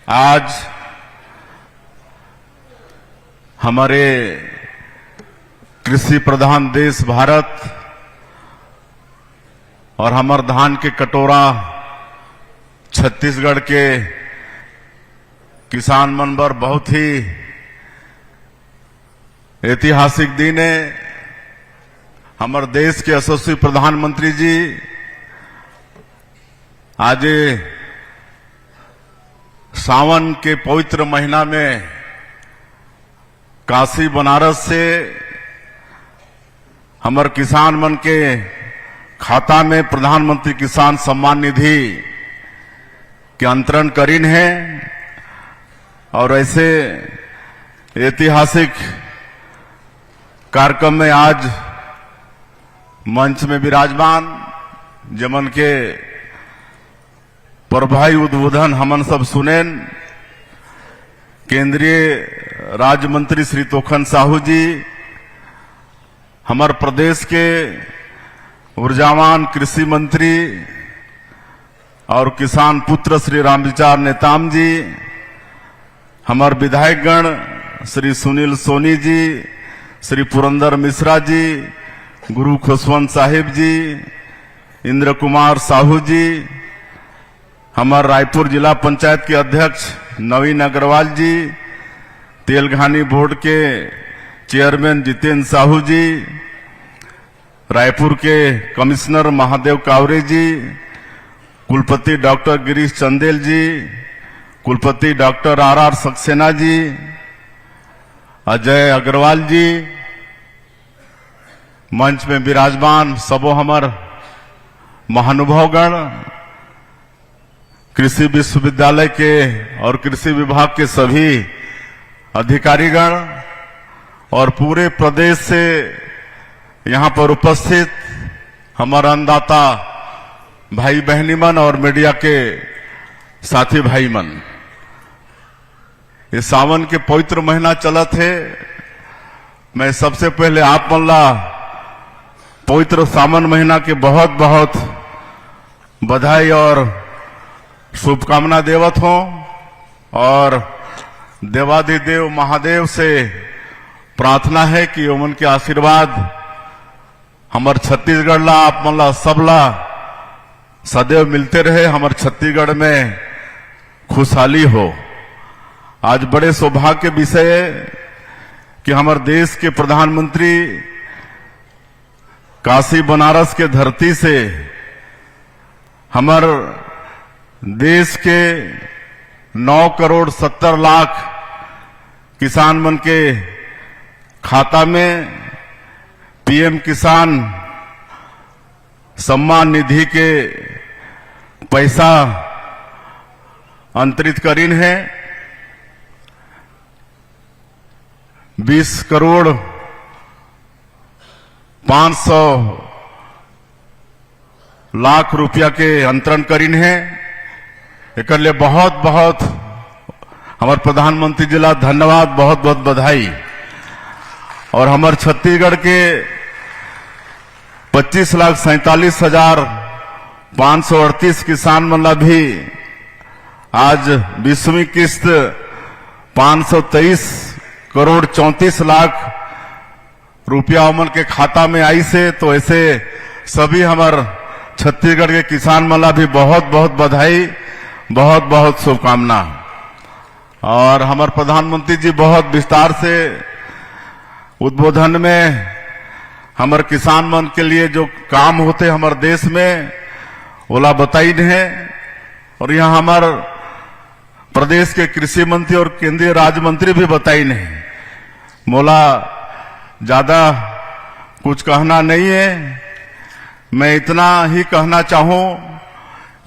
आज हमारे कृषि प्रधान देश भारत और हमार धान के कटोरा छत्तीसगढ़ के किसान मन पर बहुत ही ऐतिहासिक दिन है। हमारे देश के यशस्वी प्रधानमंत्री जी आज सावन के पवित्र महीना में काशी बनारस से हमारे किसान मन के खाता में प्रधानमंत्री किसान सम्मान निधि के अंतरण करीन है और ऐसे ऐतिहासिक कार्यक्रम में आज मंच में विराजमान जमन के प्रभाई उद्बोधन हमन सब सुनेन। केंद्रीय राज्य मंत्री श्री तोखन साहू जी, हमारे प्रदेश के ऊर्जावान कृषि मंत्री और किसान पुत्र श्री रामविचार नेताम जी, हमारे विधायकगण श्री सुनील सोनी जी, श्री पुरंदर मिश्रा जी, गुरु खुशवंत साहिब जी, इंद्र कुमार साहू जी, हमारे रायपुर जिला पंचायत के अध्यक्ष नवीन अग्रवाल जी, तेलघानी बोर्ड के चेयरमैन जितेंद्र साहू जी, रायपुर के कमिश्नर महादेव कावरे जी, कुलपति डॉक्टर गिरीश चंदेल जी, कुलपति डॉक्टर आर सक्सेना जी, अजय अग्रवाल जी, मंच में विराजमान सबो हमार महानुभावगण, कृषि विश्वविद्यालय के और कृषि विभाग के सभी अधिकारीगण और पूरे प्रदेश से यहां पर उपस्थित हमारा अन्नदाता भाई बहनी मन और मीडिया के साथी भाई मन, ये सावन के पवित्र महीना चलत है। मैं सबसे पहले आप मल्ला पवित्र सावन महीना के बहुत बहुत बधाई और शुभकामना देवत हूं और देवाधिदेव महादेव से प्रार्थना है कि उमन के आशीर्वाद हमारे छत्तीसगढ़ ला आप मल्ला सबला सदैव मिलते रहे, हमारे छत्तीसगढ़ में खुशहाली हो। आज बड़े सौभाग्य के विषय है कि हमारे देश के प्रधानमंत्री काशी बनारस के धरती से हमारे देश के 9 करोड़ 70 लाख किसान मन के खाता में पीएम किसान सम्मान निधि के पैसा अंतरित करीन है। 20 करोड़ 500 लाख रुपया के अंतरण करीन है। एक लिए बहुत बहुत हमारे प्रधानमंत्री जी ला धन्यवाद, बहुत बहुत बधाई। और हमारे छत्तीसगढ़ के 25,47,538 किसान मन ला भी आज 20वीं किस्त 523 करोड़ 34 लाख रुपया उमन के खाता में आई से, तो ऐसे सभी हमारे छत्तीसगढ़ के किसान मन ला भी बहुत बहुत बधाई, बहुत बहुत शुभकामना। और हमारे प्रधानमंत्री जी बहुत विस्तार से उद्बोधन में हमारे किसान मन के लिए जो काम होते हमारे देश में ओला बताई है। और यहाँ हमारे प्रदेश के कृषि मंत्री और केंद्रीय राज्य मंत्री भी बताई नहीं। मोला ज्यादा कुछ कहना नहीं है, मैं इतना ही कहना चाहूं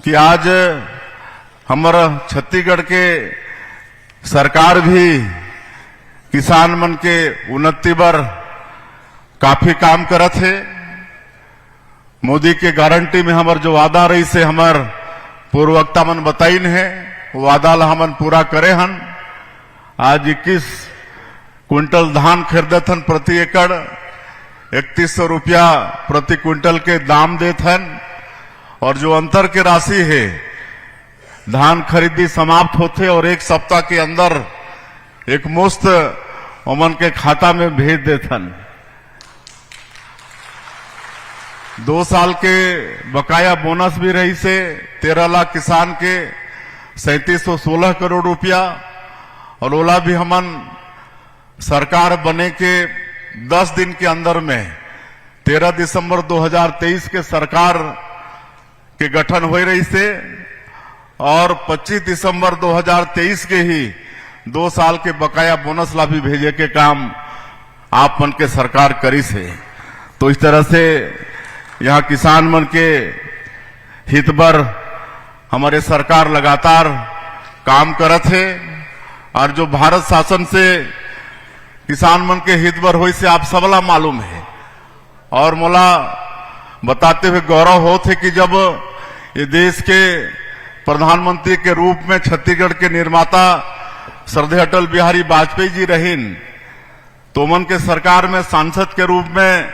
कि आज हमारा छत्तीसगढ़ के सरकार भी किसान मन के उन्नति पर काफी काम करत है। मोदी के गारंटी में हमार जो वादा रही से हमार पूर्ववक्ता मन बताइन है, वो वादा ला हमन पूरा करे हन। आज 21 क्विंटल धान खरीदत हन प्रति एकड़, 3100 रुपया प्रति क्विंटल के दाम देत हन। और जो अंतर के राशि है धान खरीदी समाप्त होते और एक सप्ताह के अंदर एक मुश्त ओमन के खाता में भेज देथन। 2 साल के बकाया बोनस भी रही से 13 लाख किसान के 3716 करोड़ रुपया, और ओला भी हमन सरकार बने के 10 दिन के अंदर में 13 दिसंबर 2023 के सरकार के गठन हो रही से, और 25 दिसंबर 2023 के ही 2 साल के बकाया बोनस ला भी भेजे के काम आप मन के सरकार करी से। तो इस तरह से यहाँ किसान मन के हित बर हमारे सरकार लगातार काम करत है, और जो भारत शासन से किसान मन के हित बर हुई से आप सबला मालूम है। और मोला बताते हुए गौरव होत है कि जब ये देश के प्रधानमंत्री के रूप में छत्तीसगढ़ के निर्माता श्रद्धेय अटल बिहारी वाजपेयी जी रहीन, तो मन के सरकार में सांसद के रूप में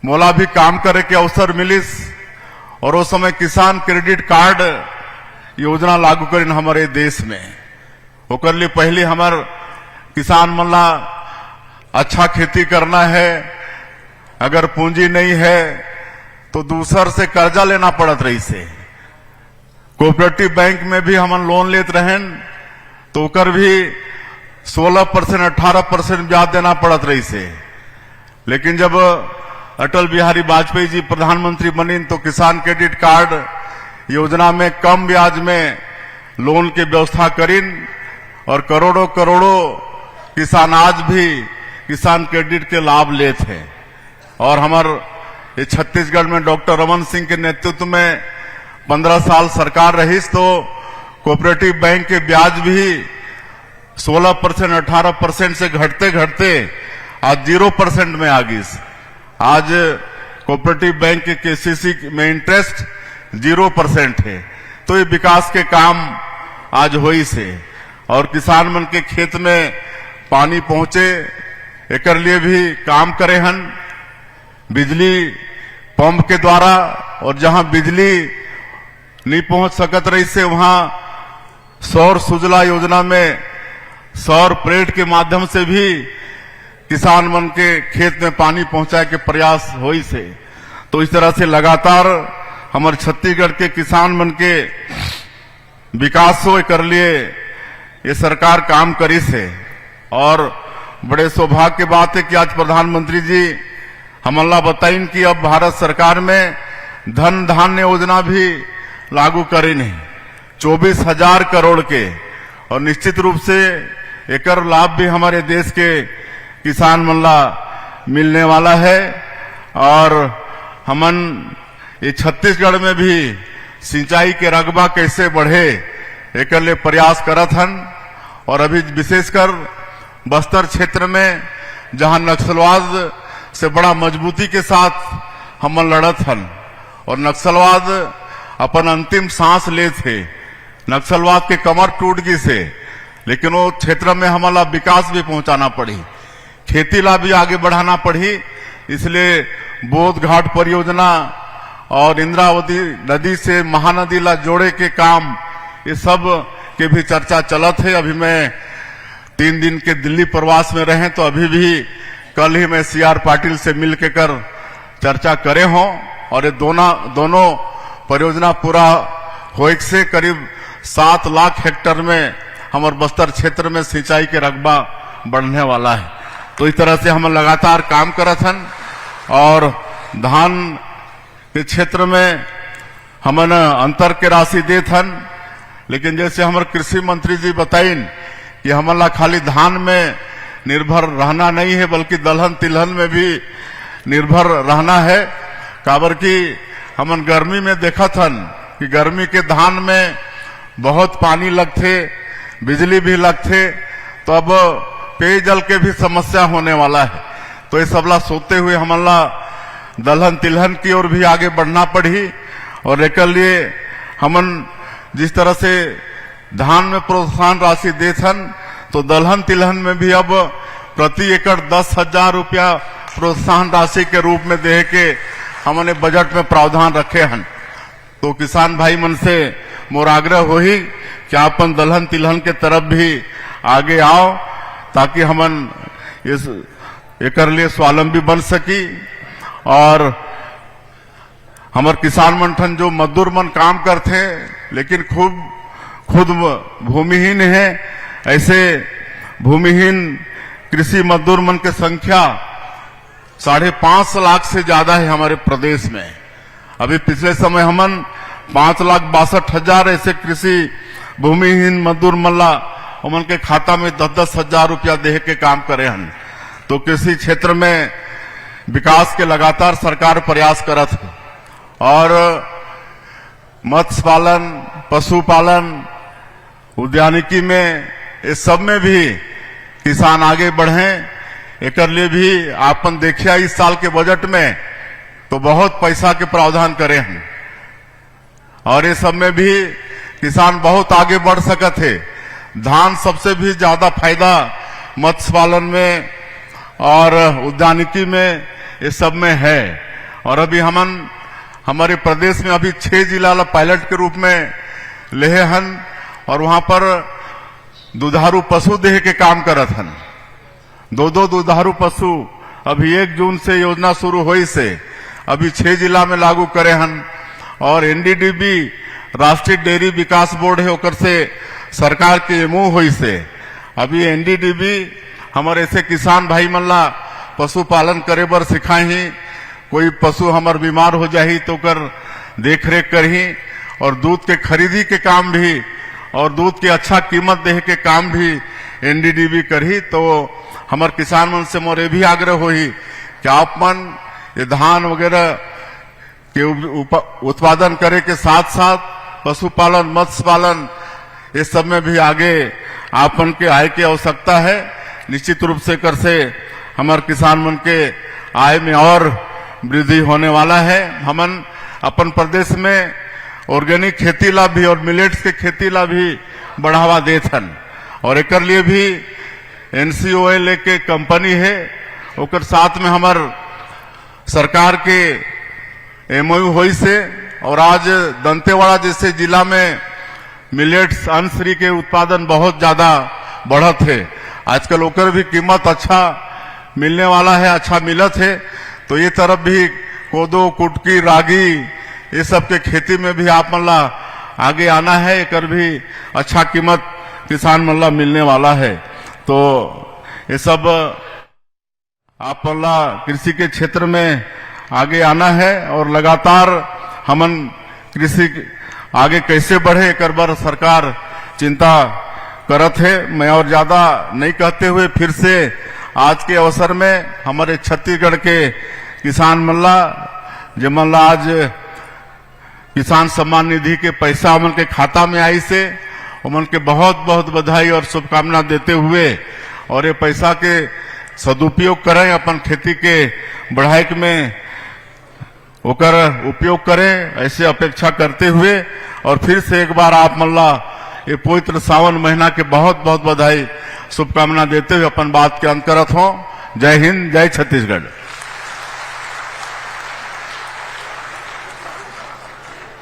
मोला भी काम करे के अवसर मिलिस, और उस समय किसान क्रेडिट कार्ड योजना लागू करीन हमारे देश में। ओकर लिए पहले हमार किसान मन ला अच्छा खेती करना है, अगर पूंजी नहीं है तो दूसर से कर्जा लेना पड़त रही से। कोऑपरेटिव बैंक में भी हमन लोन लेत रहें तो ओकर भी 16% 18% ब्याज देना पड़त रही से। लेकिन जब अटल बिहारी वाजपेयी जी प्रधानमंत्री बनिन तो किसान क्रेडिट कार्ड योजना में कम ब्याज में लोन की व्यवस्था करीन, और करोड़ों करोड़ों किसान आज भी किसान क्रेडिट के लाभ लेते हैं। और हमार ये छत्तीसगढ़ में डॉक्टर रमन सिंह के नेतृत्व में 15 साल सरकार रही तो कोऑपरेटिव बैंक के ब्याज भी 16% 18% से घटते घटते आज 0% में आ गई। आज कोऑपरेटिव बैंक के केसीसी में इंटरेस्ट 0% है। तो ये विकास के काम आज होई से, और किसान मन के खेत में पानी पहुंचे एकर लिए भी काम करे हन बिजली पंप के द्वारा, और जहां बिजली नहीं पहुंच सकत रही से वहां सौर सुजला योजना में सौर प्लेट के माध्यम से भी किसान मन के खेत में पानी पहुंचाए के प्रयास होई से। तो इस तरह से लगातार हमारे छत्तीसगढ़ के किसान मन के विकास हो कर लिए ये सरकार काम करी से। और बड़े सौभाग्य की बात है कि आज प्रधानमंत्री जी हमला बताइन कि अब भारत सरकार में धन धान्य योजना भी लागू करी नहीं 24,000 करोड़ के, और निश्चित रूप से एकर लाभ भी हमारे देश के किसान मन ला मिलने वाला है। और हमन ये छत्तीसगढ़ में भी सिंचाई के रकबा कैसे बढ़े एक लिए प्रयास करत हन। और अभी विशेषकर बस्तर क्षेत्र में जहां नक्सलवाद से बड़ा मजबूती के साथ हम लड़त हन, और नक्सलवाद अपन अंतिम सांस ले थे, नक्सलवाद के कमर टूट गई से, लेकिन वो क्षेत्र में हमारा विकास भी पहुंचाना पड़ी, खेती ला भी आगे बढ़ाना पड़ी। इसलिए बोध घाट परियोजना और इंद्रावती नदी से महानदी ला जोड़े के काम ये सब के भी चर्चा चलत है। अभी मैं 3 दिन के दिल्ली प्रवास में रहे तो अभी भी कल ही मैं CR पाटिल से मिल के कर चर्चा करे हों, और ये दोनों परियोजना पूरा होने से करीब 7 लाख हेक्टेयर में हमारे बस्तर क्षेत्र में सिंचाई के रकबा बढ़ने वाला है। तो इस तरह से हम लगातार काम करत हन। और धान के क्षेत्र में हमन अंतर के राशि देत हन, लेकिन जैसे हमारे कृषि मंत्री जी बताइन कि हमला खाली धान में निर्भर रहना नहीं है बल्कि दलहन तिलहन में भी निर्भर रहना है। काबर की हमन गर्मी में देखा थन कि गर्मी के धान में बहुत पानी लगते, बिजली भी लगते, तो अब पेयजल के भी समस्या होने वाला है। तो ये सबला सोचते हुए हमला दलहन तिलहन की ओर भी आगे बढ़ना पड़ी। और एक लिए हमन जिस तरह से धान में प्रोत्साहन राशि देथन तो दलहन तिलहन में भी अब प्रति एकड़ 10,000 रुपया प्रोत्साहन राशि के रूप में दे के हमने बजट में प्रावधान रखे हैं। तो किसान भाई मन से मोर आग्रह हो ही कि अपन दलहन तिलहन के तरफ भी आगे आओ, ताकि हमन इस एकर लिए स्वावलंबी बन सकी। और हमार किसान मंठन जो मजदूर मन काम करते लेकिन खुद भूमिहीन है, ऐसे भूमिहीन कृषि मजदूर मन की संख्या 5.5 लाख से ज्यादा है हमारे प्रदेश में। अभी पिछले समय हमन 5,62,000 ऐसे कृषि भूमिहीन मजदूर मल्ला उमन के खाता में 10-10 हजार रुपया दे के काम करे हन। तो कृषि क्षेत्र में विकास के लगातार सरकार प्रयास करत है और मत्स्य पालन, पशुपालन, उद्यानिकी में इस सब में भी किसान आगे बढ़े। एक लिए भी आपन देखिया इस साल के बजट में तो बहुत पैसा के प्रावधान करे हैं और ये सब में भी किसान बहुत आगे बढ़ सकत है। धान सबसे भी ज्यादा फायदा मत्स्य पालन में और उद्यानिकी में ये सब में है। और अभी हमारे प्रदेश में अभी 6 जिला पायलट के रूप में लेहे हन और वहां पर दुधारू पशु देह के काम करत हन। 2 दुधारू पशु अभी 1 जून से योजना शुरू हुई से अभी 6 जिला में लागू करे हन। और एनडीडीबी राष्ट्रीय डेयरी विकास बोर्ड है, ओकर से सरकार के मुंह हुई से अभी एनडीडीबी हमारे ऐसे किसान भाई मल्ला पशुपालन करे बर सिखाई ही। कोई पशु हमार बीमार हो जाही तो कर देख रेख करही और दूध के खरीदी के काम भी और दूध की अच्छा कीमत दे के काम भी एनडीडीबी करही। तो हमार किसान मन से मोर भी आग्रह होही कि आप मन ये धान वगैरह के उत्पादन करे के साथ साथ पशुपालन, मत्स्य पालन इस सब में भी आगे आपन के आय की आवश्यकता है। निश्चित रूप से कर से हमारे किसान मन के आय में और वृद्धि होने वाला है। हमन अपन प्रदेश में ऑर्गेनिक खेती ला भी और मिलेट्स के खेती ला भी बढ़ावा देथन और एक लिए भी NCOL के कंपनी है, ओकर साथ में हमार सरकार के MOU हुई से और आज दंतेवाड़ा जैसे जिला में मिलेट्स अनश्री के उत्पादन बहुत ज्यादा बढ़त है। आजकल ओकर भी कीमत अच्छा मिलने वाला है, अच्छा मिलत है। तो ये तरफ भी कोदो, कुटकी, रागी ये सब के खेती में भी आप मल्ला आगे आना है। एक भी अच्छा कीमत किसान मल्ला मिलने वाला है। तो ये सब आप मल्ला कृषि के क्षेत्र में आगे आना है और लगातार हमन कृषि आगे कैसे बढ़े एक बार सरकार चिंता करत है। मैं और ज्यादा नहीं कहते हुए फिर से आज के अवसर में हमारे छत्तीसगढ़ के किसान मल्ला जो मल्ला आज किसान सम्मान निधि के पैसा उमन के खाता में आई से उमन के बहुत बहुत बधाई और शुभकामना देते हुए और ये पैसा के सदुपयोग करें, अपन खेती के बढ़ाई में ओकर उपयोग करें, ऐसे अपेक्षा करते हुए और फिर से एक बार आप मल्ला ये पवित्र सावन महीना के बहुत बहुत बधाई शुभकामना देते हुए अपन बात के अंत करत हो। जय हिंद, जय छत्तीसगढ़।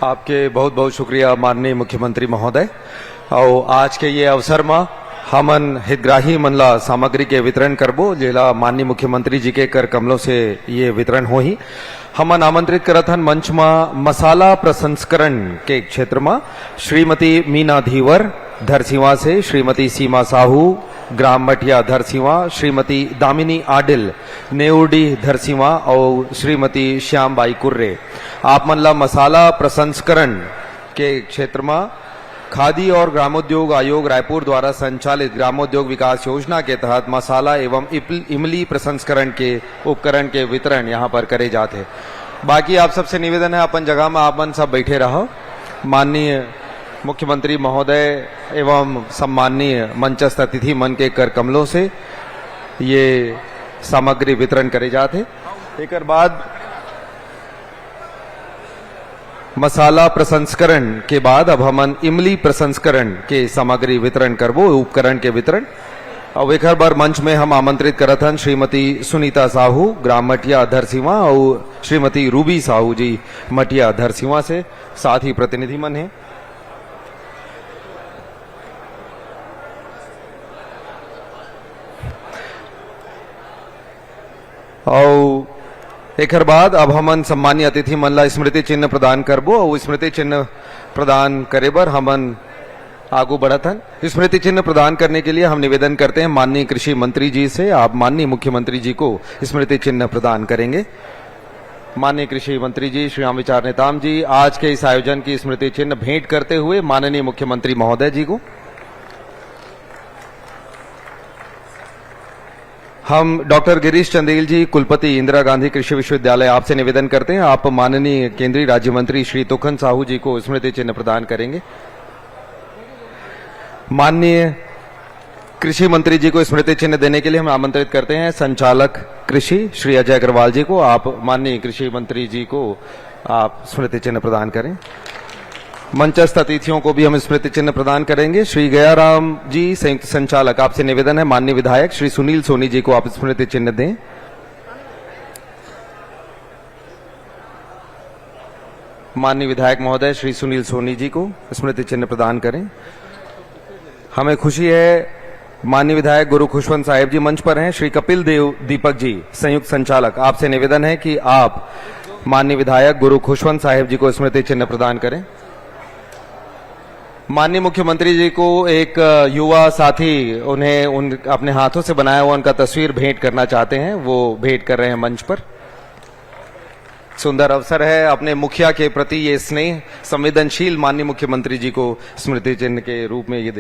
आपके बहुत बहुत शुक्रिया माननीय मुख्यमंत्री महोदय। और आज के ये अवसर में हमन हितग्राही मनला सामग्री के वितरण करबो, जेला माननीय मुख्यमंत्री जी के कर कमलों से ये वितरण हो ही। हमन आमंत्रित करत हन मंच में मसाला प्रसंस्करण के क्षेत्र में श्रीमती मीना धीवर धरसीवा से, श्रीमती सीमा साहू ग्राम मटिया धरसीवा, श्रीमती दामिनी आडिल नेउडी धरसीवा और श्रीमती श्याम बाई कुर्रे। आप मनला मसाला प्रसंस्करण के क्षेत्र में खादी और ग्रामोद्योग आयोग रायपुर द्वारा संचालित ग्रामोद्योग विकास योजना के तहत मसाला एवं इमली प्रसंस्करण के उपकरण के वितरण यहाँ पर करे जाते। बाकी आप सबसे निवेदन है अपन जगह में आप मन सब बैठे रहो। माननीय मुख्यमंत्री महोदय एवं सम्माननीय मंचस्थ अतिथि मन के कर कमलों से ये सामग्री वितरण करे जाते। एक बाद मसाला प्रसंस्करण के बाद अब हमन इमली प्रसंस्करण के सामग्री वितरण करबो, उपकरण के वितरण। और एक बार मंच में हम आमंत्रित करत हन श्रीमती सुनीता साहू ग्राम मटिया धरसीवा और श्रीमती रूबी साहू जी मटिया धरसीवा से, साथ ही प्रतिनिधि मन है। और एक बाद अब हमन सम्मानीय अतिथि मन ला स्मृति चिन्ह प्रदान करबो और स्मृति चिन्ह प्रदान करे बर हमन आगू बढ़त हन। स्मृति चिन्ह प्रदान करने के लिए हम निवेदन करते हैं माननीय कृषि मंत्री जी से, आप माननीय मुख्यमंत्री जी को स्मृति चिन्ह प्रदान करेंगे। माननीय कृषि मंत्री जी श्री राम विचार नेताम जी आज के इस आयोजन की स्मृति चिन्ह भेंट करते हुए माननीय मुख्यमंत्री महोदय जी को हम डॉक्टर गिरीश चंदेल जी कुलपति इंदिरा गांधी कृषि विश्वविद्यालय आपसे निवेदन करते हैं आप माननीय केंद्रीय राज्य मंत्री श्री तोखन साहू जी को स्मृति चिन्ह प्रदान करेंगे। माननीय कृषि मंत्री जी को स्मृति चिन्ह देने के लिए हम आमंत्रित करते हैं संचालक कृषि श्री अजय अग्रवाल जी को, आप माननीय कृषि मंत्री जी को आप स्मृति चिन्ह प्रदान करें। मंचस्थ अतिथियों को भी हम स्मृति चिन्ह प्रदान करेंगे। श्री गयाराम जी संयुक्त संचालक, आपसे निवेदन है माननीय विधायक श्री सुनील सोनी जी को आप स्मृति चिन्ह दें। माननीय विधायक महोदय श्री सुनील सोनी जी को स्मृति चिन्ह प्रदान करें। हमें खुशी है माननीय विधायक गुरु खुशवंत साहेब जी मंच पर हैं। श्री कपिल देव दीपक जी संयुक्त संचालक, आपसे निवेदन है कि आप माननीय विधायक गुरु खुशवंत साहेब जी को स्मृति चिन्ह प्रदान करें। माननीय मुख्यमंत्री जी को एक युवा साथी उन्हें अपने हाथों से बनाया हुआ उनका तस्वीर भेंट करना चाहते हैं, वो भेंट कर रहे हैं मंच पर। सुंदर अवसर है, अपने मुखिया के प्रति ये स्नेह संवेदनशील माननीय मुख्यमंत्री जी को स्मृति चिन्ह के रूप में ये दे रहे हैं।